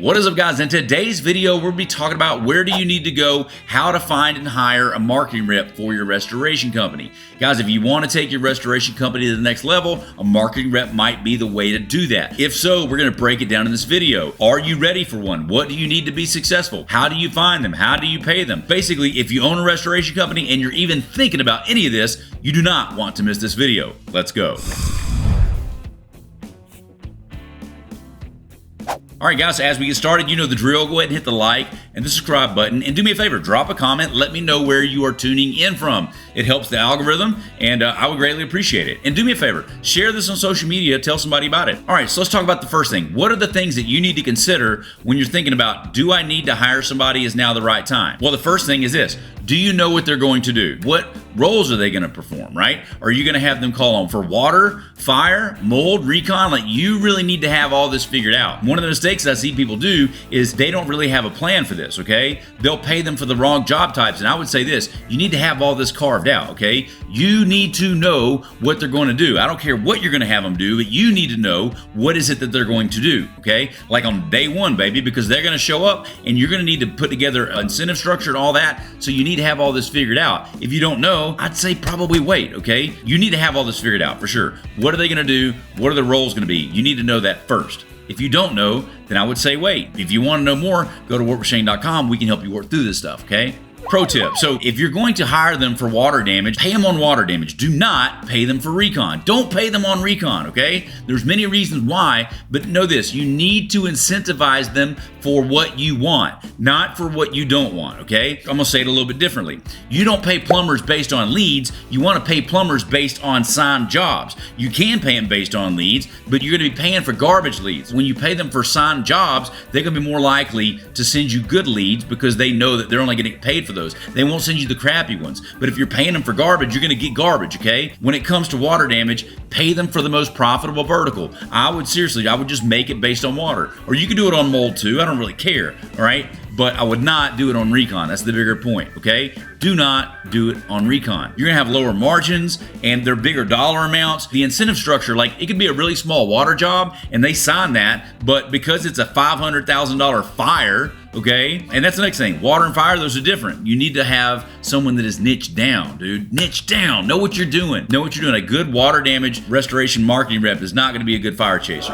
What is up, guys? In today's video, we'll be talking about where do you need to go, how to find and hire a marketing rep for your restoration company. Guys, if you want to take your restoration company to the next level, a marketing rep might be the way to do that. If so, we're going to break it down in this video. Are you ready for one? What do you need to be successful? How do you find them? How do you pay them? Basically, if you own a restoration company and you're even thinking about any of this, you do not want to miss this video. Let's go. All right, guys, as we get started, you know the drill. Go ahead and hit the like and the subscribe button. And do me a favor, drop a comment. Let me know where you are tuning in from. It helps the algorithm, and I would greatly appreciate it. And do me a favor, share this on social media. Tell somebody about it. All right, so let's talk about the first thing. What are the things that you need to consider when you're thinking about, do I need to hire somebody? Is now the right time? Well, the first thing is this. Do you know what they're going to do? What roles are they going to perform, right? Are you going to have them call on for water, fire, mold, recon? Like, you really need to have all this figured out. One of the mistakes I see people do is they don't really have a plan for this, okay? They'll pay them for the wrong job types. And I would say this, you need to have all this carved out, okay? You need to know what they're going to do. I don't care what you're going to have them do, but you need to know what is it that they're going to do, okay? Like on day one, baby, because they're going to show up and you're going to need to put together an incentive structure and all that. So you need to have all this figured out. If you don't know, I'd say probably wait, okay? You need to have all this figured out for sure. What are they going to do? What are the roles going to be? You need to know that first. If you don't know, then I would say wait. If you want to know more, go to workwithshane.com. We can help you work through this stuff, okay? Pro tip. So if you're going to hire them for water damage, pay them on water damage. Do not pay them for recon. Don't pay them on recon, okay? There's many reasons why, but know this, you need to incentivize them for what you want, not for what you don't want, okay? I'm gonna say it a little bit differently. You don't pay plumbers based on leads. You wanna pay plumbers based on signed jobs. You can pay them based on leads, but you're gonna be paying for garbage leads. When you pay them for signed jobs, they're gonna be more likely to send you good leads because they know that they're only getting paid for those. They won't send you the crappy ones. But if you're paying them for garbage, you're going to get garbage, okay? When it comes to water damage, pay them for the most profitable vertical. I would just make it based on water. Or you can do it on mold too. I don't really care, all right? But I would not do it on recon. That's the bigger point, okay? Do not do it on recon. You're gonna have lower margins and they're bigger dollar amounts. The incentive structure, like it could be a really small water job and they sign that, but because it's a $500,000 fire, okay? And that's the next thing. Water and fire, those are different. You need to have someone that is niched down, dude. Niche down. Know what you're doing. Know what you're doing. A good water damage restoration marketing rep is not gonna be a good fire chaser.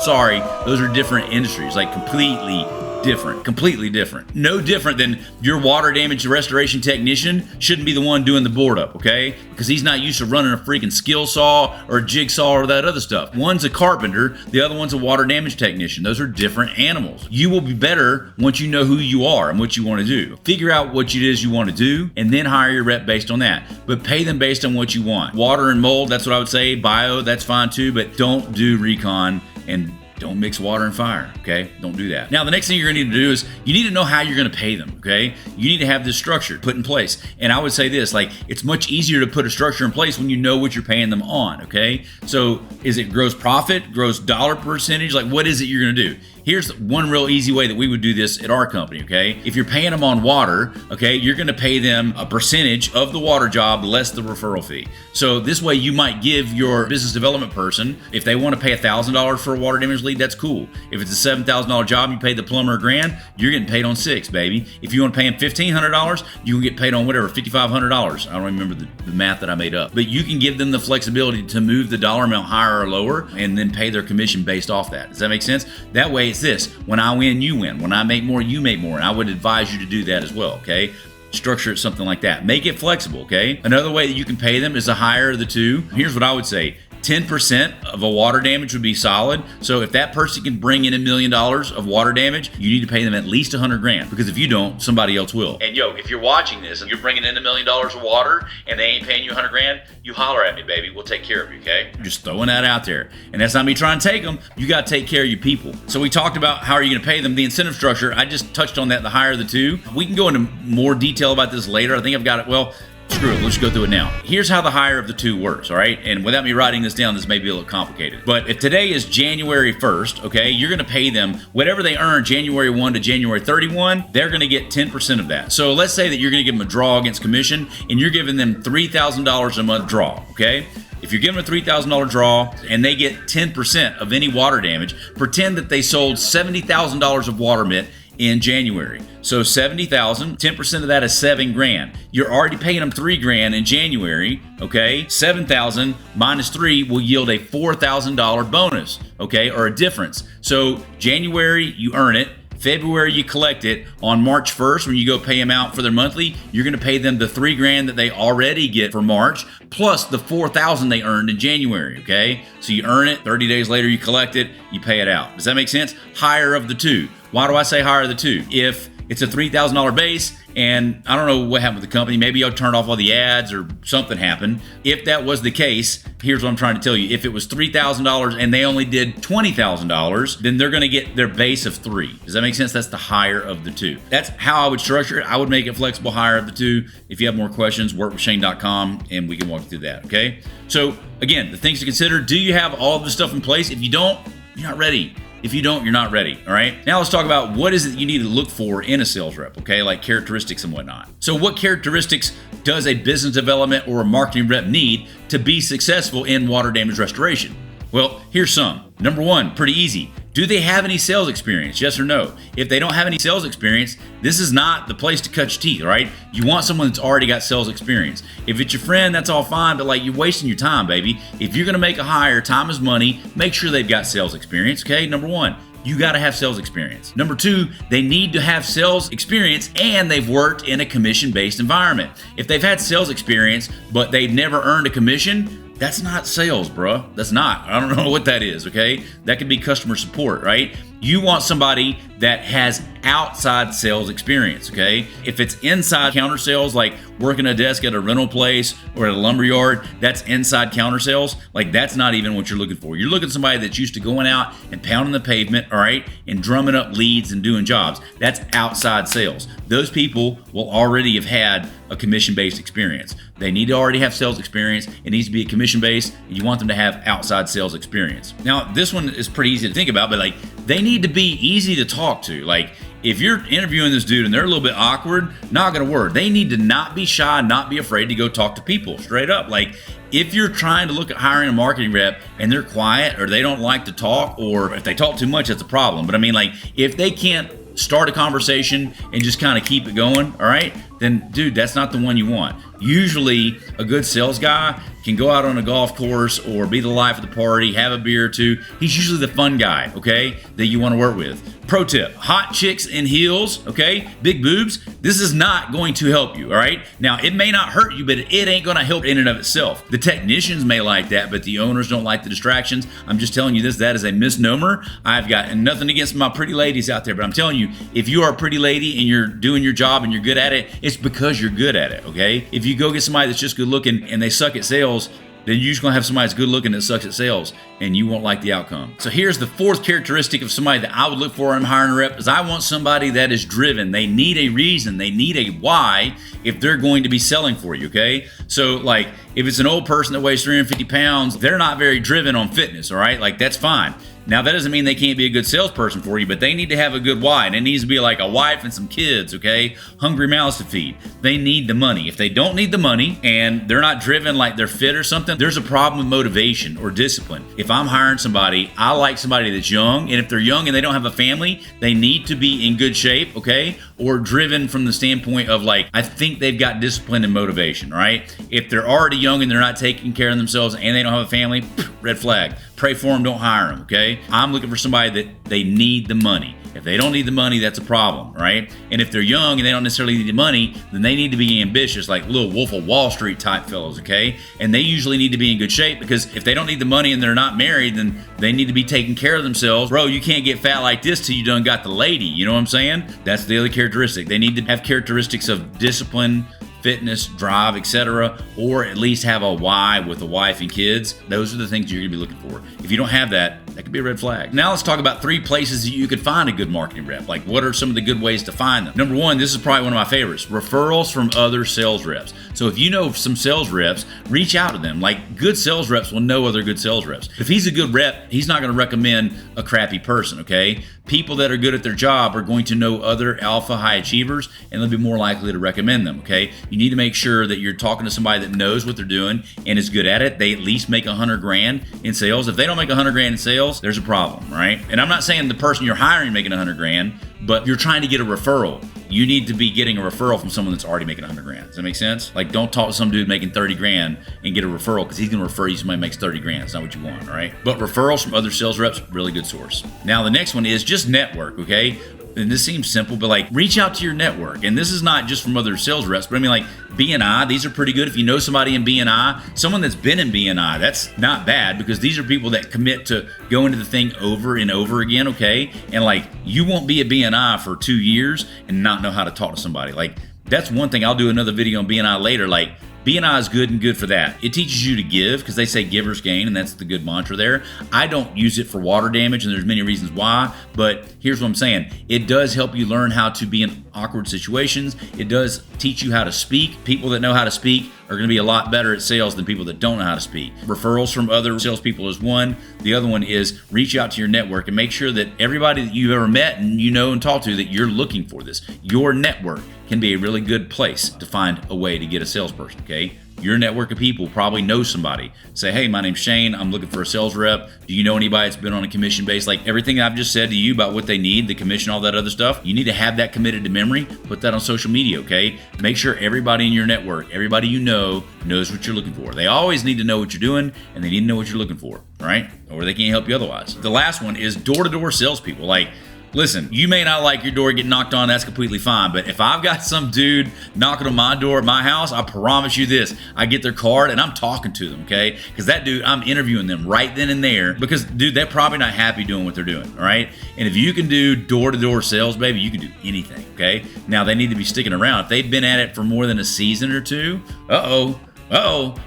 Sorry, those are different industries, like completely different. No different than your water damage restoration technician shouldn't be the one doing the board up, okay? Because he's not used to running a freaking skill saw or a jigsaw or that other stuff. One's a carpenter, the other one's a water damage technician. Those are different animals. You will be better once you know who you are and what you want to do. Figure out what it is you want to do and then hire your rep based on that. But pay them based on what you want. Water and mold, that's what I would say. Bio, that's fine too, but don't do recon and don't mix water and fire, okay? Don't do that. Now, the next thing you're gonna need to do is you need to know how you're gonna pay them, okay? You need to have this structure put in place. And I would say this, like, it's much easier to put a structure in place when you know what you're paying them on, okay? So is it gross profit, gross dollar percentage? Like, what is it you're gonna do? Here's one real easy way that we would do this at our company, okay? If you're paying them on water, okay, you're gonna pay them a percentage of the water job less the referral fee. So this way you might give your business development person, if they wanna pay $1,000 for a water damage lead, that's cool. If it's a $7,000 job, you pay the plumber $1,000, you're getting paid on 6, baby. If you wanna pay him $1,500, you can get paid on whatever, $5,500. I don't remember the math that I made up. But you can give them the flexibility to move the dollar amount higher or lower and then pay their commission based off that. Does that make sense? That way it's this, when I win, you win. When I make more, you make more. And I would advise you to do that as well, okay? Structure it something like that. Make it flexible, okay? Another way that you can pay them is to hire the two. Here's what I would say. 10% of a water damage would be solid. So if that person can bring in $1 million of water damage, you need to pay them at least $100,000, because if you don't, somebody else will. And yo, if you're watching this and you're bringing in $1 million of water and they ain't paying you $100,000, you holler at me, baby. We'll take care of you, okay? I'm just throwing that out there. And that's not me trying to take them. You got to take care of your people. So we talked about how are you going to pay them. The incentive structure, I just touched on that, the higher the two. We can go into more detail about this later. I think I've got it. Well, screw it, let's go through it now. Here's how the hire of the two works, all right? And without me writing this down, this may be a little complicated. But if today is January 1st, okay, you're gonna pay them whatever they earn January 1 to January 31, they're gonna get 10% of that. So let's say that you're gonna give them a draw against commission and you're giving them $3,000 a month draw, okay? If you're giving a $3,000 draw and they get 10% of any water damage, pretend that they sold $70,000 of water mitt in January. So 70,000, 10% of that is $7,000. You're already paying them $3,000 in January, okay? 7,000 minus 3 will yield a $4,000 bonus, okay, or a difference. So January, you earn it. February, you collect it. On March 1st, when you go pay them out for their monthly, you're going to pay them the $3,000 that they already get for March, plus the $4,000 they earned in January, okay? So you earn it, 30 days later, you collect it, you pay it out. Does that make sense? Higher of the two. Why do I say higher of the two? If it's a $3,000 base, and I don't know what happened with the company, maybe y'all turned off all the ads or something happened. If that was the case, here's what I'm trying to tell you. If it was $3,000 and they only did $20,000, then they're going to get their base of 3. Does that make sense? That's the higher of the two. That's how I would structure it. I would make it flexible, higher of the two. If you have more questions, workwithshane.com and we can walk you through that, okay? So again, the things to consider: do you have all of the stuff in place? If you don't, you're not ready. If you don't, you're not ready, all right? Now let's talk about what is it you need to look for in a sales rep, okay? Like characteristics and whatnot. So what characteristics does a business development or a marketing rep need to be successful in water damage restoration? Well, here's some. Number one, pretty easy. Do they have any sales experience? Yes or no? If they don't have any sales experience, this is not the place to cut your teeth, right? You want someone that's already got sales experience. If it's your friend, that's all fine, but like, you're wasting your time, baby. If you're gonna make a hire, time is money, make sure they've got sales experience, okay? Number one, you gotta have sales experience. Number two, they need to have sales experience and they've worked in a commission-based environment. If they've had sales experience, but they've never earned a commission, that's not sales, bro. That's not. I don't know what that is, okay? That could be customer support, right? You want somebody that has outside sales experience, okay? If it's inside counter sales, like working a desk at a rental place or at a lumber yard, that's inside counter sales. Like, that's not even what you're looking for. You're looking at somebody that's used to going out and pounding the pavement, all right, and drumming up leads and doing jobs. That's outside sales. Those people will already have had a commission-based experience. They need to already have sales experience. It needs to be a commission-based. You want them to have outside sales experience. Now, this one is pretty easy to think about, but like, they need to be easy to talk to. Like, if you're interviewing this dude and they're a little bit awkward, not gonna work. They need to not be shy, not be afraid to go talk to people straight up. Like, if you're trying to look at hiring a marketing rep and they're quiet or they don't like to talk, or if they talk too much, that's a problem. But I mean, like, if they can't start a conversation and just kind of keep it going, all right, then dude, that's not the one you want. Usually a good sales guy can go out on a golf course or be the life of the party, have a beer or two. He's usually the fun guy, okay, that you want to work with. Pro tip: hot chicks in heels, okay, big boobs, this is not going to help you, all right? Now, it may not hurt you, but it ain't going to help in and of itself. The technicians may like that, but the owners don't like the distractions. I'm just telling you this, that is a misnomer. I've got nothing against my pretty ladies out there, but I'm telling you, if you are a pretty lady and you're doing your job and you're good at it, it's because you're good at it, okay? If you go get somebody that's just good looking and they suck at sales, then you're just gonna have somebody that's good looking that sucks at sales, and you won't like the outcome. So here's the fourth characteristic of somebody that I would look for when I'm hiring a rep: is I want somebody that is driven. They need a reason, they need a why if they're going to be selling for you, okay? So like, if it's an old person that weighs 350 pounds, they're not very driven on fitness, all right? Like, that's fine. Now, that doesn't mean they can't be a good salesperson for you, but they need to have a good why, and it needs to be like a wife and some kids, okay? Hungry mouths to feed. They need the money. If they don't need the money and they're not driven, like they're fit or something, there's a problem with motivation or discipline. If I'm hiring somebody, I like somebody that's young, and if they're young and they don't have a family, they need to be in good shape, okay? Or driven from the standpoint of like, I think they've got discipline and motivation, right? If they're already young and they're not taking care of themselves and they don't have a family, red flag. Pray for them, don't hire them, okay? I'm looking for somebody that they need the money. If they don't need the money, that's a problem, right? And if they're young and they don't necessarily need the money, then they need to be ambitious, like little Wolf of Wall Street type fellows, okay? And they usually need to be in good shape, because if they don't need the money and they're not married, then they need to be taking care of themselves. Bro, you can't get fat like this till you done got the lady, you know what I'm saying? That's the other characteristic. They need to have characteristics of discipline, fitness, drive, etc., or at least have a why with a wife and kids. Those are the things you're gonna be looking for. If you don't have that, that could be a red flag. Now let's talk about 3 places that you could find a good marketing rep. Like, what are some of the good ways to find them? Number 1, this is probably one of my favorites: referrals from other sales reps. So if you know some sales reps, reach out to them. Like, good sales reps will know other good sales reps. If he's a good rep, he's not going to recommend a crappy person, okay? People that are good at their job are going to know other alpha high achievers, and they'll be more likely to recommend them, okay? You need to make sure that you're talking to somebody that knows what they're doing and is good at it. They at least make 100 grand in sales. If they don't make 100 grand in sales, there's a problem, right? And I'm not saying the person you're hiring making 100 grand, but you're trying to get a referral. You need to be getting a referral from someone that's already making 100 grand. Does that make sense? Like, don't talk to some dude making 30 grand and get a referral, because he's going to refer you to somebody who makes 30 grand. It's not what you want, all right? But referrals from other sales reps, really good source. Now, the next one is just network, okay? And this seems simple, but like, reach out to your network. And this is not just from other sales reps, but I mean, like, BNI, these are pretty good. If you know somebody in BNI, someone that's been in BNI, that's not bad, because these are people that commit to go into the thing over and over again, okay? And like, you won't be at BNI for 2 years and not know how to talk to somebody. Like, that's one thing. I'll do another video on BNI later. Like, BNI is good and good for that. It teaches you to give, because they say givers gain, and that's the good mantra there. I don't use it for water damage, and there's many reasons why, but here's what I'm saying. It does help you learn how to be in awkward situations. It does teach you how to speak. People that know how to speak are going to be a lot better at sales than people that don't know how to speak. Referrals from other salespeople is one. The other one is reach out to your network and make sure that everybody that you've ever met and you know and talk to, that you're looking for this. Your network can be a really good place to find a way to get a salesperson, okay? Your network of people probably know somebody. Say, hey, my name's Shane. I'm looking for a sales rep. Do you know anybody that's been on a commission base? Like, everything I've just said to you about what they need, the commission, all that other stuff, you need to have that committed to memory. Put that on social media, okay? Make sure everybody in your network, everybody you know, knows what you're looking for. They always need to know what you're doing, and they need to know what you're looking for, right? Or they can't help you otherwise. The last one is door-to-door salespeople. Like, listen, you may not like your door getting knocked on, that's completely fine, but if I've got some dude knocking on my door at my house, I promise you this, I get their card and I'm talking to them, okay? Because that dude, I'm interviewing them right then and there, because, dude, they're probably not happy doing what they're doing, all right? And if you can do door-to-door sales, baby, you can do anything, okay? Now, they need to be sticking around. If they've been at it for more than a season or two,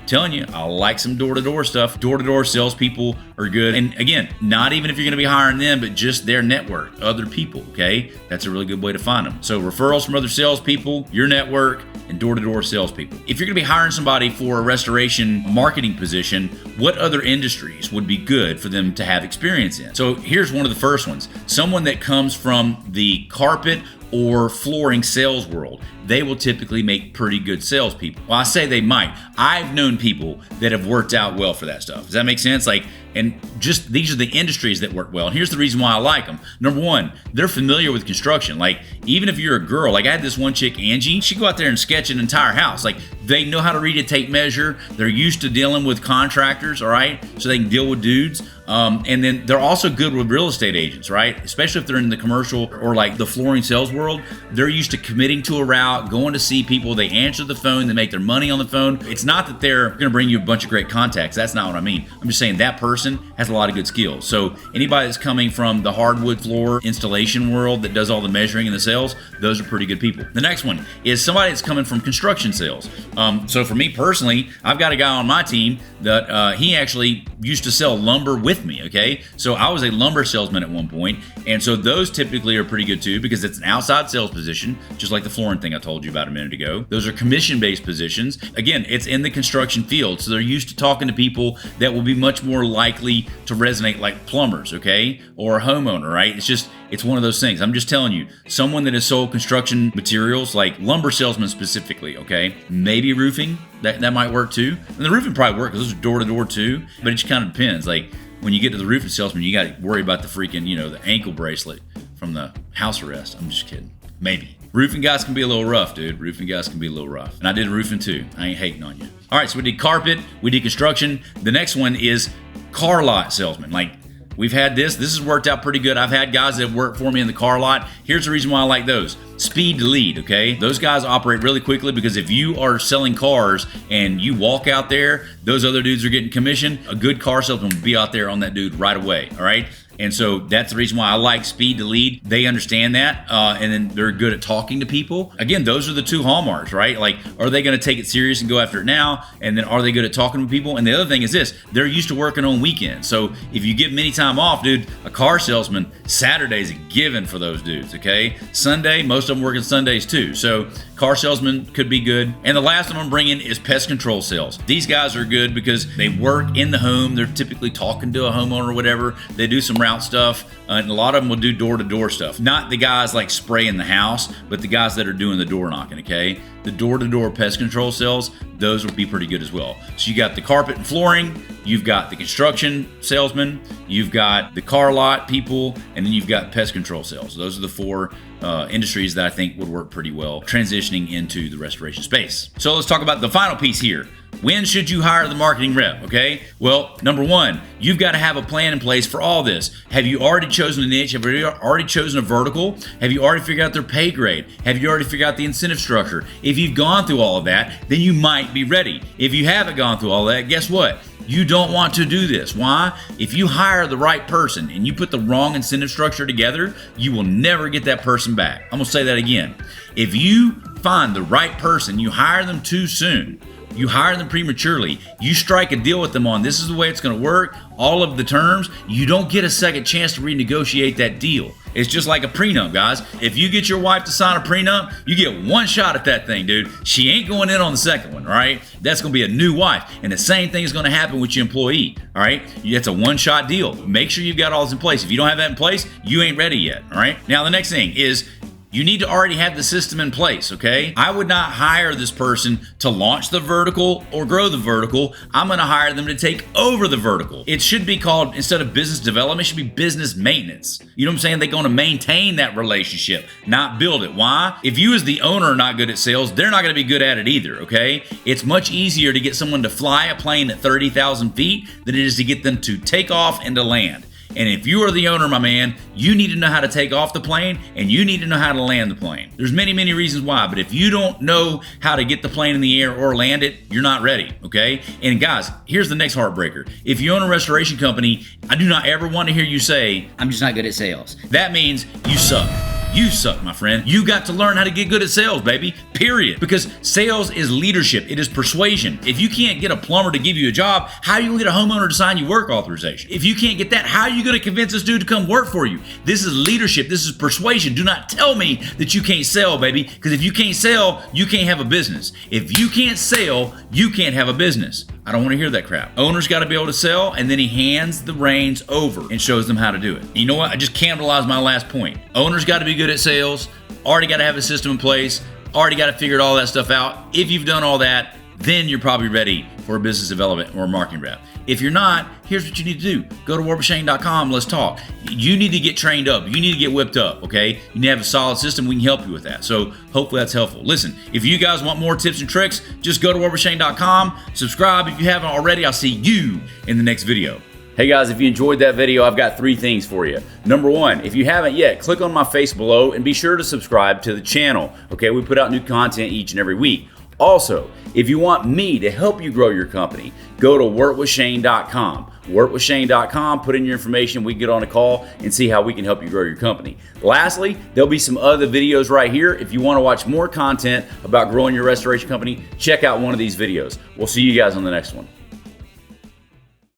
telling you, I like some door-to-door stuff. Door-to-door salespeople are good. And again, not even if you're going to be hiring them, but just their network, other people, okay? That's a really good way to find them. So referrals from other salespeople, your network, and door-to-door salespeople. If you're going to be hiring somebody for a restoration marketing position, what other industries would be good for them to have experience in? So here's one of the first ones. Someone that comes from the carpet or flooring sales world, they will typically make pretty good salespeople. Well, I say they might. I've known people that have worked out well for that stuff. Does that make sense? Like, and just these are the industries that work well. And here's the reason why I like them. Number one, they're familiar with construction. Like, even if you're a girl, like I had this one chick, Angie, she'd go out there and sketch an entire house. Like, they know how to read a tape measure. They're used to dealing with contractors, all right? So they can deal with dudes. And then they're also good with real estate agents, right? Especially if they're in the commercial or like the flooring sales world. They're used to committing to a route, going to see people. They answer the phone. They make their money on the phone. It's not that they're going to bring you a bunch of great contacts. That's not what I mean. I'm just saying that person has a lot of good skills. So anybody that's coming from the hardwood floor installation world that does all the measuring and the sales, those are pretty good people. The next one is somebody that's coming from construction sales. So for me personally, I've got a guy on my team that he actually used to sell lumber with me, okay? So I was a lumber salesman at one point, and so those typically are pretty good too, because it's an outside sales position, just like the flooring thing I told you about a minute ago. Those are commission-based positions. Again, it's in the construction field, so they're used to talking to people that will be much more likely to resonate, like plumbers, okay? Or a homeowner, right? It's one of those things. I'm just telling you, someone that has sold construction materials, like lumber salesmen specifically, okay? Maybe roofing, that might work too. And the roofing probably work, because those are door-to-door too, but it just kind of depends. Like, when you get to the roofing salesman, you got to worry about the freaking, the ankle bracelet from the house arrest. I'm just kidding. Maybe. Roofing guys can be a little rough, dude. Roofing guys can be a little rough. And I did roofing too. I ain't hating on you. All right, so we did carpet, we did construction. The next one is car lot salesman. Like, we've had this has worked out pretty good. I've had guys that work for me in the car lot. Here's the reason why I like those. Speed to lead, okay? Those guys operate really quickly, because if you are selling cars and you walk out there, those other dudes are getting commission. A good car salesman will be out there on that dude right away, all right? And so that's the reason why I like speed to lead. They understand that, and then they're good at talking to people. Again, those are the two hallmarks, right? Like, are they going to take it serious and go after it now? And then are they good at talking to people? And the other thing is this, they're used to working on weekends. So if you give them any time off, dude, a car salesman, Saturday's a given for those dudes, okay? Sunday, most of them working Sundays too. So car salesman could be good. And the last one I'm bringing is pest control sales. These guys are good because they work in the home. They're typically talking to a homeowner or whatever. They do some route stuff, and a lot of them will do door-to-door stuff. Not the guys like spraying the house, but the guys that are doing the door knocking, okay? The door-to-door pest control sales, those would be pretty good as well. So you got the carpet and flooring, you've got the construction salesman, you've got the car lot people, and then you've got pest control sales. Those are the four industries that I think would work pretty well transitioning into the restoration space. So let's talk about the final piece here. When should you hire the marketing rep, okay? Well, number one, you've got to have a plan in place for all this. Have you already chosen a niche? Have you already chosen a vertical? Have you already figured out their pay grade? Have you already figured out the incentive structure? If you've gone through all of that, then you might be ready. If you haven't gone through all that, guess what? You don't want to do this. Why? If you hire the right person and you put the wrong incentive structure together, you will never get that person back. I'm going to say that again. If you find the right person, you hire them too soon, you hire them prematurely, you strike a deal with them on this is the way it's going to work, all of the terms, you don't get a second chance to renegotiate that deal. It's just like a prenup, guys. If you get your wife to sign a prenup, you get one shot at that thing, dude. She ain't going in on the second one, all right? That's going to be a new wife. And the same thing is going to happen with your employee, all right? It's a one-shot deal. Make sure you've got all this in place. If you don't have that in place, you ain't ready yet, all right? Now, the next thing is you need to already have the system in place, okay? I would not hire this person to launch the vertical or grow the vertical. I'm gonna hire them to take over the vertical. It should be called, instead of business development, it should be business maintenance. You know what I'm saying? They're gonna maintain that relationship, not build it. Why? If you as the owner are not good at sales, they're not gonna be good at it either, okay? It's much easier to get someone to fly a plane at 30,000 feet than it is to get them to take off and to land. And if you are the owner, my man, you need to know how to take off the plane and you need to know how to land the plane. There's many, many reasons why, but if you don't know how to get the plane in the air or land it, you're not ready, okay? And guys, here's the next heartbreaker. If you own a restoration company, I do not ever want to hear you say, I'm just not good at sales. That means you suck. You suck, my friend. You got to learn how to get good at sales, baby, period. Because sales is leadership. It is persuasion. If you can't get a plumber to give you a job, how are you going to get a homeowner to sign you work authorization? If you can't get that, how are you going to convince this dude to come work for you? This is leadership. This is persuasion. Do not tell me that you can't sell, baby, because if you can't sell, you can't have a business. If you can't sell, you can't have a business. I don't want to hear that crap. Owner's got to be able to sell, and then he hands the reins over and shows them how to do it. You know what? I just cannibalized my last point. Owner's got to be good at sales, already got to have a system in place, already got to figure all that stuff out. If you've done all that, then you're probably ready for a business development or a marketing rep. If you're not, here's what you need to do. Go to workwithshane.com. Let's talk. You need to get trained up. You need to get whipped up, okay? You need to have a solid system. We can help you with that. So hopefully that's helpful. Listen, if you guys want more tips and tricks, just go to workwithshane.com. Subscribe if you haven't already. I'll see you in the next video. Hey guys, if you enjoyed that video, I've got 3 things for you. Number 1, if you haven't yet, click on my face below and be sure to subscribe to the channel. Okay, we put out new content each and every week. Also, if you want me to help you grow your company, go to workwithshane.com. Workwithshane.com, put in your information, we can get on a call and see how we can help you grow your company. Lastly, there'll be some other videos right here. If you want to watch more content about growing your restoration company, check out one of these videos. We'll see you guys on the next one.